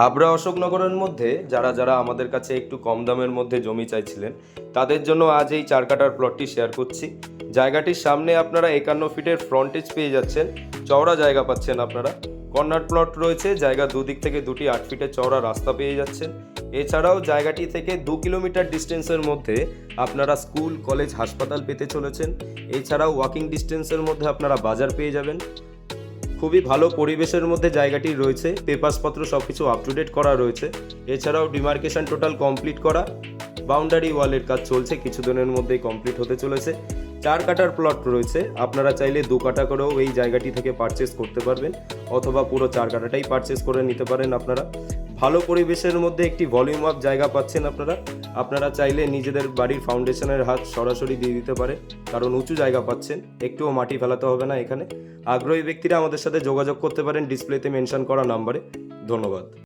হাবড়া অশোকনগরের মধ্যে যারা যারা আমাদের কাছে একটু কম দামের মধ্যে জমি চাইছিলেন, তাদের জন্য আজ এই 4 কাঠার প্লটটি শেয়ার করছি। জায়গাটির সামনে আপনারা 51 ফিটের ফ্রন্টেজ পেয়ে যাচ্ছেন, চওড়া জায়গা পাচ্ছেন আপনারা। কর্নার প্লট রয়েছে, জায়গা দুদিক থেকে দুটি 8 ফিটের চওড়া রাস্তা পেয়ে যাচ্ছেন। এছাড়াও জায়গাটি থেকে 2 কিলোমিটার ডিস্টেন্সের মধ্যে আপনারা স্কুল, কলেজ, হাসপাতাল পেতে চলেছেন। এছাড়াও ওয়াকিং ডিস্টেন্সের মধ্যে আপনারা বাজার পেয়ে যাবেন। খুবই ভালো পরিবেশের মধ্যে জায়গাটি রয়েছে, পেপারসপত্র সব কিছু আপ টু ডেট করা রয়েছে। এছাড়াও ডিমার্কেশন টোটাল কমপ্লিট করা, বাউন্ডারি ওয়ালের কাজ চলছে, কিছুদিনের মধ্যেই কমপ্লিট হতে চলেছে। 4 কাঠার প্লট রয়েছে, আপনারা চাইলে 2 কাঠা করেও এই জায়গাটি থেকে পারচেস করতে পারবেন, অথবা পুরো 4 কাঠাটাই পারচেস করে নিতে পারেন আপনারা। ভালো পরিবেশের মধ্যে একটি ভলিউম আপ জায়গা পাচ্ছেন আপনারা চাইলে নিজেদের বাড়ির ফাউন্ডেশনের হাত সরাসরি দিয়ে দিতে পারে, কারণ উঁচু জায়গা পাচ্ছেন, একটুও মাটি ফেলাতে হবে না এখানে। আগ্রহী ব্যক্তিরা আমাদের সাথে যোগাযোগ করতে পারেন ডিসপ্লেতে মেনশন করা নাম্বারে। ধন্যবাদ।